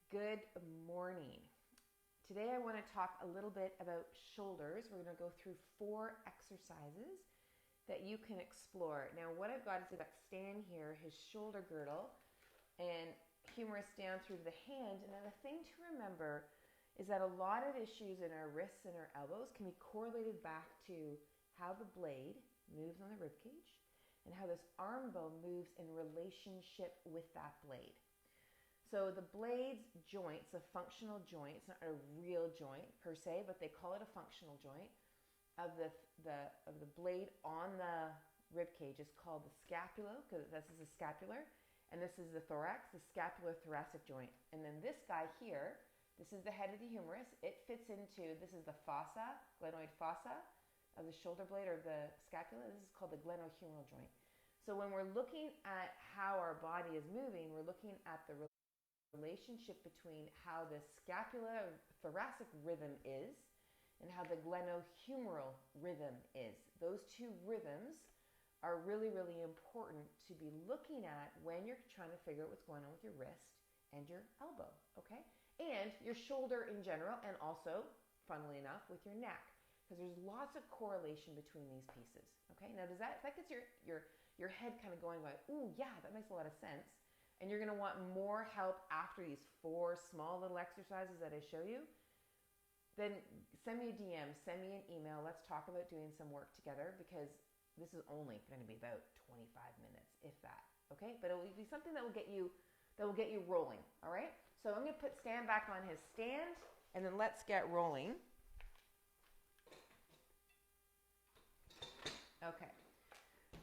Good morning. Today I want to talk a little bit about shoulders. We're going to go through 4 exercises that you can explore. Now what I've got is I've got Stan here, his shoulder girdle, and humerus down through the hand. And then the thing to remember is that a lot of issues in our wrists and our elbows can be correlated back to how the blade moves on the rib cage and how this arm bone moves in relationship with that blade. So the blade's joint, it's a functional joint. It's not a real joint per se, but they call it a functional joint of the blade on the rib cage is called the scapula, because this is the scapular, and this is the thorax, the scapular-thoracic joint. And then this guy here, this is the head of the humerus. It fits into, this is the fossa, glenoid fossa of the shoulder blade or the scapula. This is called the glenohumeral joint. So when we're looking at how our body is moving, we're looking at the relationship between how the scapular-thoracic rhythm is and how the glenohumeral rhythm is. Those two rhythms are really, really important to be looking at when you're trying to figure out what's going on with your wrist and your elbow, okay? And your shoulder in general, and also, funnily enough, with your neck, because there's lots of correlation between these pieces, okay? Now, if that gets your head kind of going like, ooh, yeah, that makes a lot of sense, and you're going to want more help after these 4 small little exercises that I show you, then send me a DM, send me an email. Let's talk about doing some work together, because this is only going to be about 25 minutes, if that. Okay, but it will be something that will get you rolling. All right. So I'm going to put Stan back on his stand, and then let's get rolling. Okay.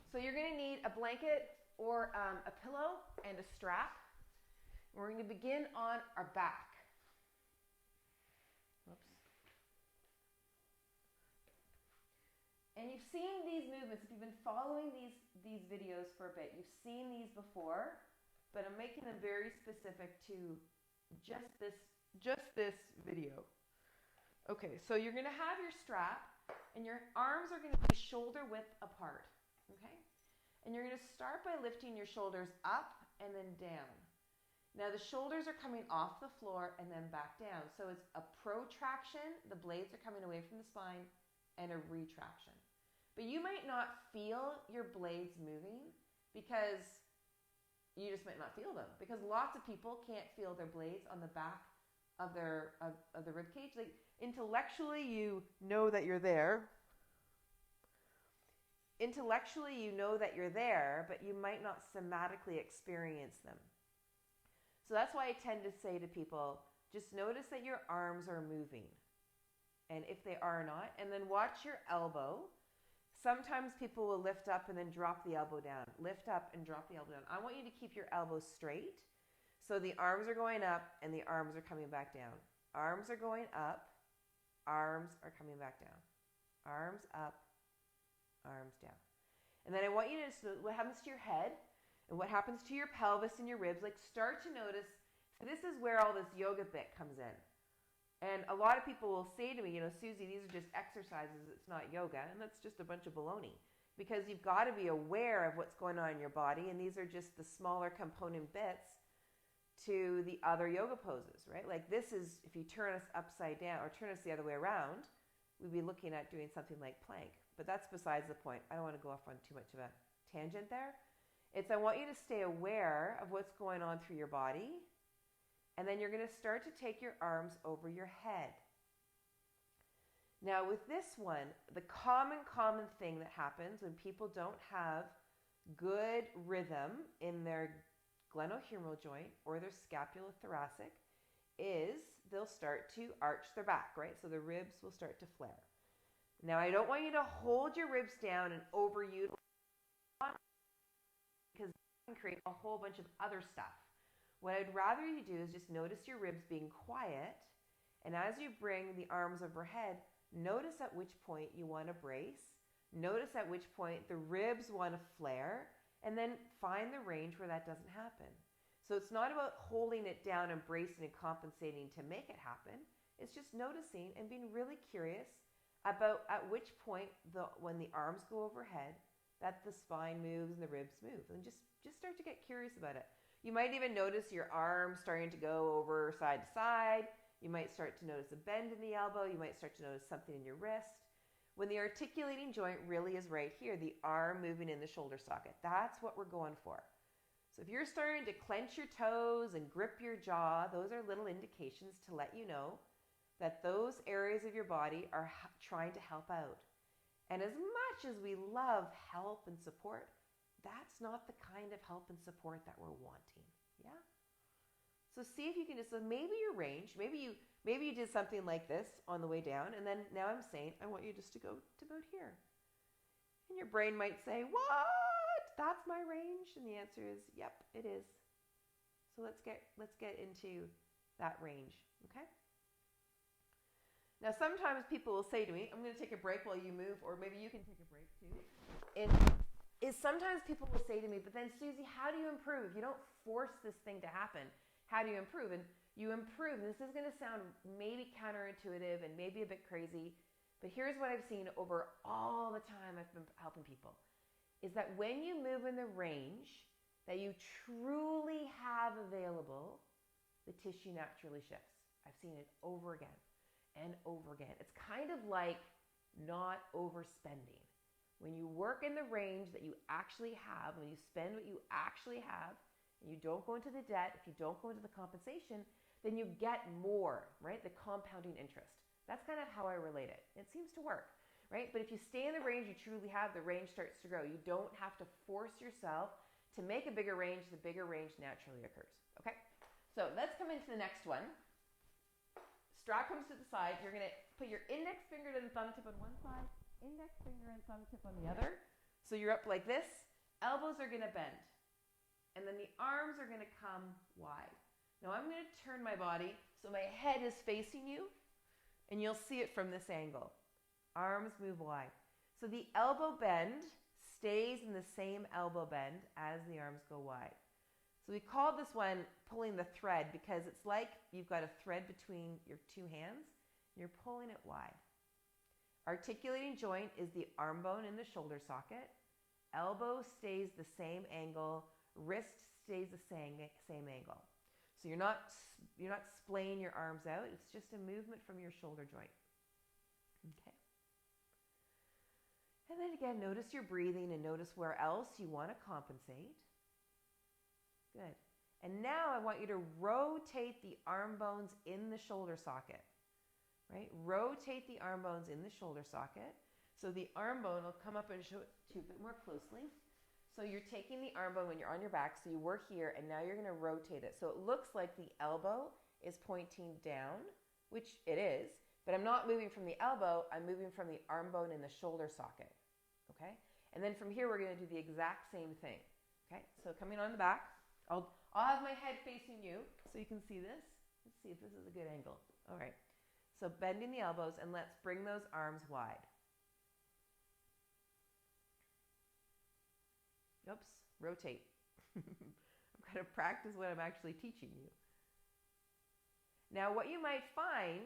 So you're going to need a blanket or a pillow and a strap. We're going to begin on our back. Whoops. And you've seen these movements. If you've been following these videos for a bit, you've seen these before, but I'm making them very specific to just this video. Okay, so you're going to have your strap, and your arms are going to be shoulder width apart, okay? And you're going to start by lifting your shoulders up and then down. Now the shoulders are coming off the floor and then back down. So it's a protraction, the blades are coming away from the spine, and a retraction. But you might not feel your blades moving because you just might not feel them. Because lots of people can't feel their blades on the back of the rib cage. Like, intellectually you know that you're there. Intellectually you know that you're there, but you might not somatically experience them. So that's why I tend to say to people, just notice that your arms are moving. And if they are not, and then watch your elbow. Sometimes people will lift up and then drop the elbow down. Lift up and drop the elbow down. I want you to keep your elbows straight. So the arms are going up and the arms are coming back down. Arms are going up. Arms are coming back down. Arms up. Arms down. And then I want you to notice what happens to your head and what happens to your pelvis and your ribs. Like, start to notice. So this is where all this yoga bit comes in. And a lot of people will say to me, Susie, these are just exercises. It's not yoga. And that's just a bunch of baloney. Because you've got to be aware of what's going on in your body. And these are just the smaller component bits to the other yoga poses, right? Like, this is, if you turn us upside down or turn us the other way around, we'd be looking at doing something like plank. But that's besides the point. I don't want to go off on too much of a tangent there. I want you to stay aware of what's going on through your body. And then you're going to start to take your arms over your head. Now with this one, the common thing that happens when people don't have good rhythm in their glenohumeral joint or their scapulothoracic is they'll start to arch their back, right? So the ribs will start to flare. Now I don't want you to hold your ribs down and overutilize, because that can create a whole bunch of other stuff. What I'd rather you do is just notice your ribs being quiet, and as you bring the arms overhead, notice at which point you want to brace, notice at which point the ribs want to flare, and then find the range where that doesn't happen. So it's not about holding it down and bracing and compensating to make it happen. It's just noticing and being really curious about at which point when the arms go overhead, that the spine moves and the ribs move. And just start to get curious about it. You might even notice your arms starting to go over side to side. You might start to notice a bend in the elbow. You might start to notice something in your wrist. When the articulating joint really is right here, the arm moving in the shoulder socket. That's what we're going for. So if you're starting to clench your toes and grip your jaw, those are little indications to let you know that those areas of your body are trying to help out. And as much as we love help and support, that's not the kind of help and support that we're wanting. Yeah? So see if you can just, so maybe your range, maybe you did something like this on the way down, and then now I'm saying, I want you just to go to about here. And your brain might say, what? That's my range? And the answer is, yep, it is. So let's get into that range, okay? Now sometimes people will say to me, I'm going to take a break while you move, or maybe you can take a break too. Sometimes people will say to me, but then Susie, how do you improve? You don't force this thing to happen. How do you improve? And you improve, and this is going to sound maybe counterintuitive and maybe a bit crazy, but here's what I've seen over all the time I've been helping people, is that when you move in the range that you truly have available, the tissue naturally shifts. I've seen it over again and over again. It's kind of like not overspending. When you work in the range that you actually have, when you spend what you actually have, and you don't go into the debt, if you don't go into the compensation, then you get more, right? The compounding interest. That's kind of how I relate it. It seems to work, right? But if you stay in the range you truly have, the range starts to grow. You don't have to force yourself to make a bigger range. The bigger range naturally occurs, okay? So let's come into the next one. Strap comes to the side. You're going to put your index finger and thumb tip on one side, index finger and thumb tip on the other. So you're up like this. Elbows are going to bend. And then the arms are going to come wide. Now I'm going to turn my body so my head is facing you, and you'll see it from this angle. Arms move wide. So the elbow bend stays in the same elbow bend as the arms go wide. So we call this one pulling the thread because it's like you've got a thread between your two hands. You're pulling it wide. Articulating joint is the arm bone in the shoulder socket. Elbow stays the same angle. Wrist stays the same angle. So you're not splaying your arms out. It's just a movement from your shoulder joint. Okay. And then again, notice your breathing and notice where else you want to compensate. Good. And now I want you to rotate the arm bones in the shoulder socket. Right? Rotate the arm bones in the shoulder socket. So the arm bone will come up and show it to you a bit more closely. So you're taking the arm bone when you're on your back, so you were here, and now you're going to rotate it. So it looks like the elbow is pointing down, which it is, but I'm not moving from the elbow, I'm moving from the arm bone in the shoulder socket, okay? And then from here, we're going to do the exact same thing, okay? So coming on the back, I'll have my head facing you so you can see this. Let's see if this is a good angle. All right, so bending the elbows, and let's bring those arms wide. Oops, rotate. I've got to practice what I'm actually teaching you. Now, what you might find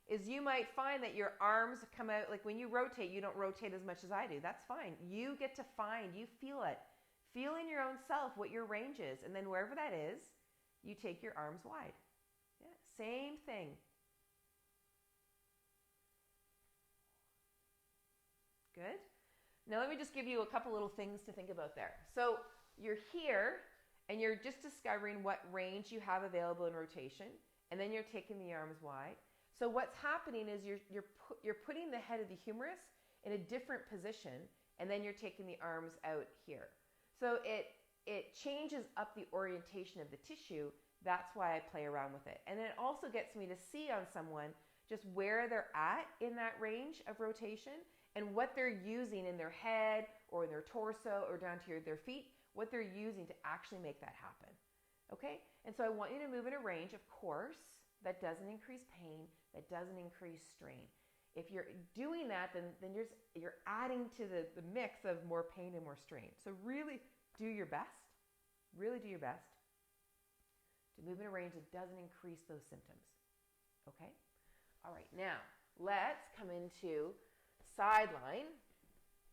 is you might find that your arms come out, like when you rotate, you don't rotate as much as I do. That's fine. You get to find, you feel it. Feel in your own self what your range is. And then wherever that is, you take your arms wide. Yeah, same thing. Good. Now let me just give you a couple little things to think about there. So you're here and you're just discovering what range you have available in rotation, and then you're taking the arms wide. So what's happening is you're putting the head of the humerus in a different position, and then you're taking the arms out here. So it changes up the orientation of the tissue. That's why I play around with it. And it also gets me to see on someone just where they're at in that range of rotation, and what they're using in their head or in their torso or down to their feet, what they're using to actually make that happen. Okay? And so I want you to move in a range, of course, that doesn't increase pain, that doesn't increase strain. If you're doing that, then you're adding to the mix of more pain and more strain. So really do your best to move in a range that doesn't increase those symptoms. Okay? All right, now let's come into sideline.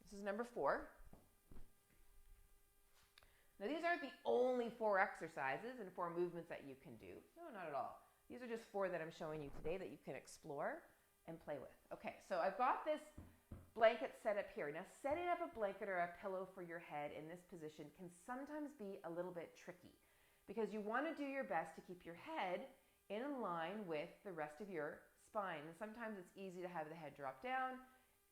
This is number 4. Now, these aren't the only 4 exercises and 4 movements that you can do. No, not at all. These are just 4 that I'm showing you today that you can explore and play with. Okay, so I've got this blanket set up here. Now, setting up a blanket or a pillow for your head in this position can sometimes be a little bit tricky because you want to do your best to keep your head in line with the rest of your spine. And sometimes it's easy to have the head drop down.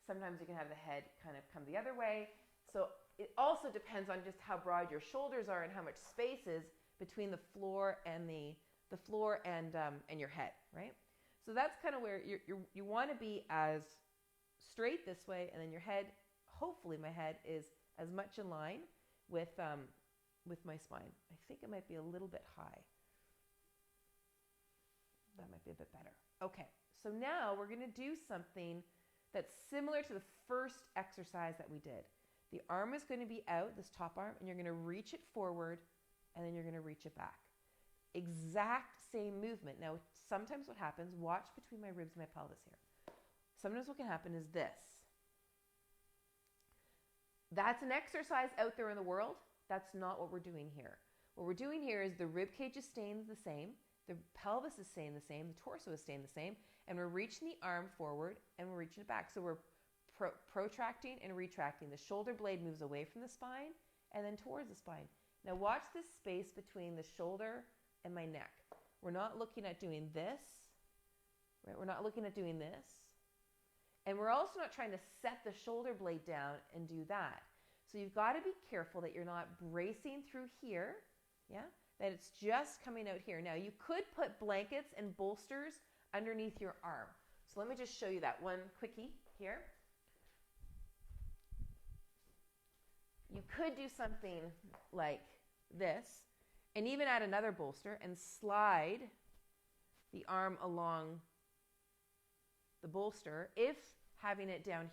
Sometimes you can have the head kind of come the other way. So it also depends on just how broad your shoulders are and how much space is between the floor and and your head, right? So that's kind of where you want to be as straight this way, and then your head, hopefully my head is as much in line with my spine. I think it might be a little bit high. That might be a bit better. Okay, so now we're going to do something that's similar to the first exercise that we did. The arm is going to be out, this top arm, and you're going to reach it forward, and then you're going to reach it back. Exact same movement. Now, sometimes what happens, watch between my ribs and my pelvis here. Sometimes what can happen is this. That's an exercise out there in the world. That's not what we're doing here. What we're doing here is the rib cage is staying the same, the pelvis is staying the same, the torso is staying the same, and we're reaching the arm forward and we're reaching it back. So we're protracting and retracting. The shoulder blade moves away from the spine and then towards the spine. Now watch this space between the shoulder and my neck. We're not looking at doing this, right? We're not looking at doing this. And we're also not trying to set the shoulder blade down and do that. So you've got to be careful that you're not bracing through here, yeah? That it's just coming out here. Now you could put blankets and bolsters underneath your arm. So let me just show you that one quickie here. You could do something like this and even add another bolster and slide the arm along the bolster if having it down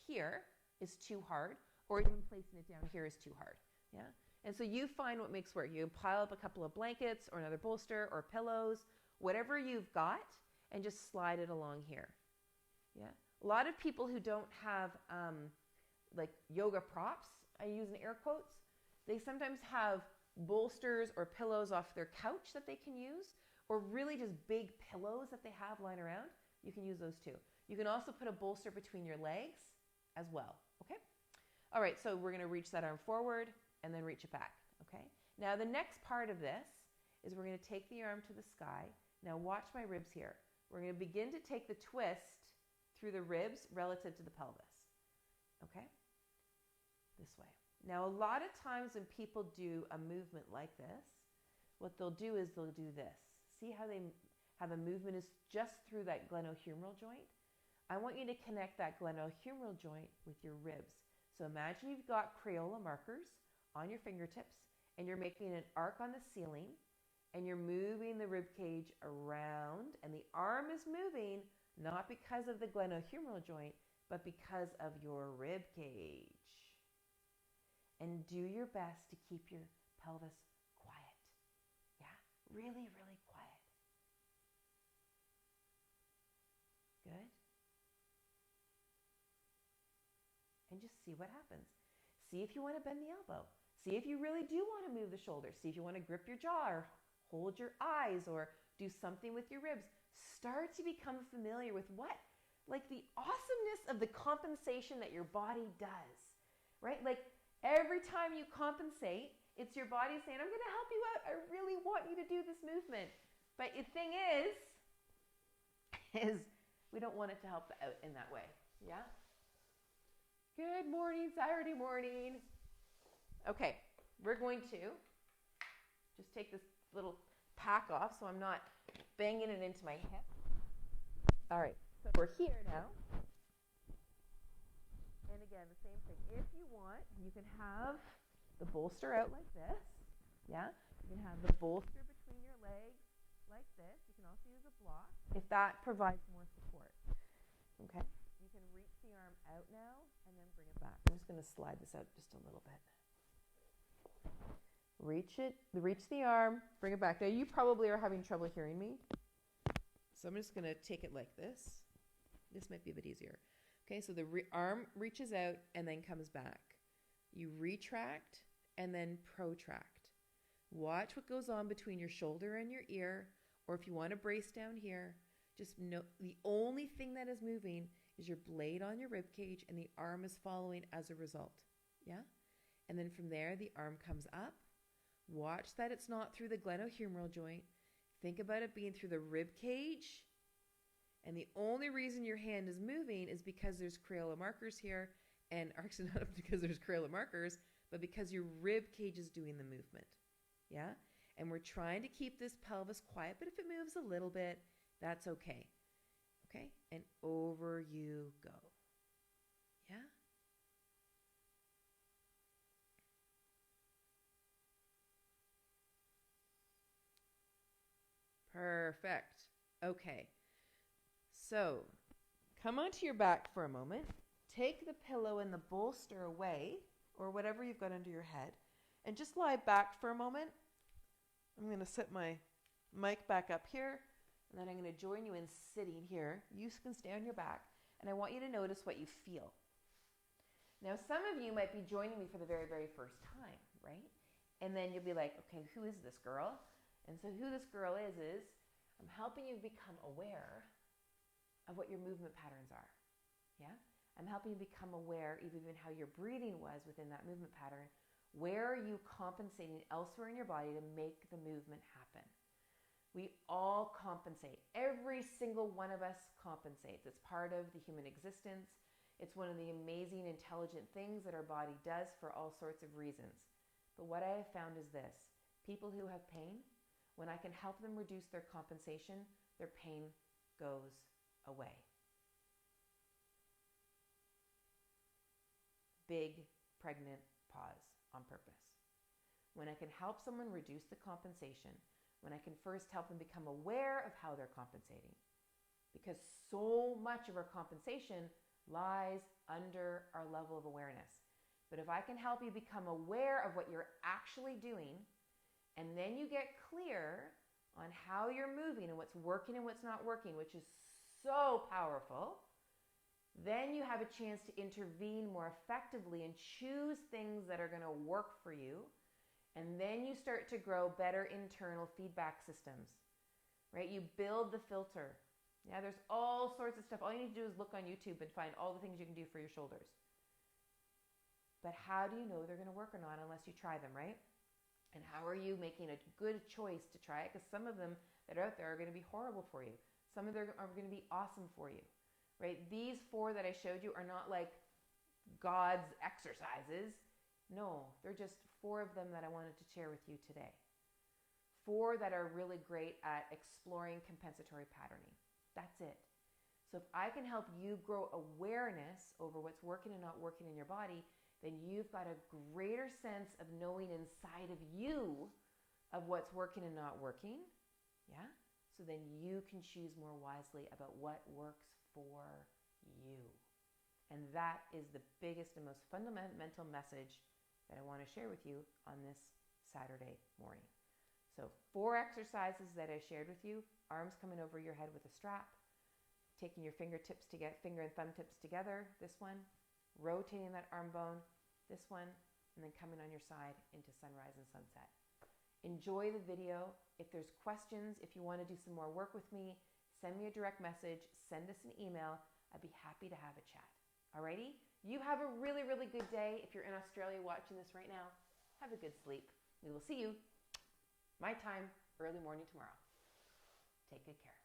here is too hard, or even placing it down here is too hard. Yeah? And so you find what makes work. You pile up a couple of blankets or another bolster or pillows, whatever you've got, and just slide it along here. Yeah? A lot of people who don't have like yoga props, I use in air quotes, they sometimes have bolsters or pillows off their couch that they can use, or really just big pillows that they have lying around. You can use those too. You can also put a bolster between your legs as well, okay? All right, so we're gonna reach that arm forward and then reach it back, okay? Now the next part of this is we're gonna take the arm to the sky. Now watch my ribs here. We're gonna begin to take the twist through the ribs relative to the pelvis, okay? This way. Now a lot of times when people do a movement like this, what they'll do is they'll do this. See how the movement is just through that glenohumeral joint? I want you to connect that glenohumeral joint with your ribs. So imagine you've got Crayola markers on your fingertips and you're making an arc on the ceiling and you're moving the rib cage around, and the arm is moving not because of the glenohumeral joint, but because of your rib cage. And do your best to keep your pelvis quiet. Yeah, really, really quiet. Good. And just see what happens. See if you want to bend the elbow. See if you really do want to move the shoulder. See if you want to grip your jaw or hold your eyes or do something with your ribs. Start to become familiar with what? Like the awesomeness of the compensation that your body does, right? Like every time you compensate, it's your body saying, I'm going to help you out. I really want you to do this movement. But the thing is we don't want it to help out in that way. Yeah? Good morning, Saturday morning. Okay, we're going to just take this little pack off so I'm not banging it into my hip. All right, so we're here now. And again, the same thing. If you want, you can have the bolster out like this. Yeah, you can have the bolster between your legs like this. You can also use a block if that provides more support. Okay, you can reach the arm out now and then bring it back. I'm just going to slide this out just a little bit. Reach the arm, bring it back. Now you probably are having trouble hearing me, so I'm just going to take it like this. This might be a bit easier. Okay, so the arm reaches out and then comes back. You retract and then protract. Watch what goes on between your shoulder and your ear, or if you want to brace down here, just know the only thing that is moving is your blade on your rib cage, and the arm is following as a result. Yeah? And then from there, the arm comes up. Watch that it's not through the glenohumeral joint. Think about it being through the rib cage. And the only reason your hand is moving is because there's Crayola markers here, and actually not because there's Crayola markers, but because your rib cage is doing the movement. Yeah? And we're trying to keep this pelvis quiet, but if it moves a little bit, that's okay. Okay? And over you go. Yeah? Perfect. Okay. So, come onto your back for a moment. Take the pillow and the bolster away, or whatever you've got under your head, and just lie back for a moment. I'm going to set my mic back up here, and then I'm going to join you in sitting here. You can stay on your back, and I want you to notice what you feel. Now, some of you might be joining me for the very, very first time, right? And then you'll be like, okay, who is this girl? And so who this girl is I'm helping you become aware of what your movement patterns are. Yeah? I'm helping you become aware even how your breathing was within that movement pattern. Where are you compensating elsewhere in your body to make the movement happen? We all compensate. Every single one of us compensates. It's part of the human existence. It's one of the amazing, intelligent things that our body does for all sorts of reasons. But what I have found is this. People who have pain, when I can help them reduce their compensation, their pain goes away. Big, pregnant pause on purpose. When I can help someone reduce the compensation, when I can first help them become aware of how they're compensating, because so much of our compensation lies under our level of awareness. But if I can help you become aware of what you're actually doing, and then you get clear on how you're moving and what's working and what's not working, which is so powerful, then you have a chance to intervene more effectively and choose things that are going to work for you. And then you start to grow better internal feedback systems, right? You build the filter. Yeah, there's all sorts of stuff. All you need to do is look on YouTube and find all the things you can do for your shoulders. But how do you know they're going to work or not unless you try them, right? And how are you making a good choice to try it? Because some of them that are out there are going to be horrible for you. Some of them are going to be awesome for you, right? These 4 that I showed you are not like God's exercises. No, they're just 4 of them that I wanted to share with you today. 4 that are really great at exploring compensatory patterning. That's it. So if I can help you grow awareness over what's working and not working in your body, then you've got a greater sense of knowing inside of you of what's working and not working. Yeah? So then you can choose more wisely about what works for you. And that is the biggest and most fundamental message that I want to share with you on this Saturday morning. So 4 exercises that I shared with you. Arms coming over your head with a strap. Taking your finger and thumb tips together, this one. Rotating that arm bone, this one, and then coming on your side into sunrise and sunset. Enjoy the video. If there's questions, if you want to do some more work with me, send me a direct message, send us an email. I'd be happy to have a chat. Alrighty? You have a really, really good day. If you're in Australia watching this right now, have a good sleep. We will see you, my time, early morning tomorrow. Take good care.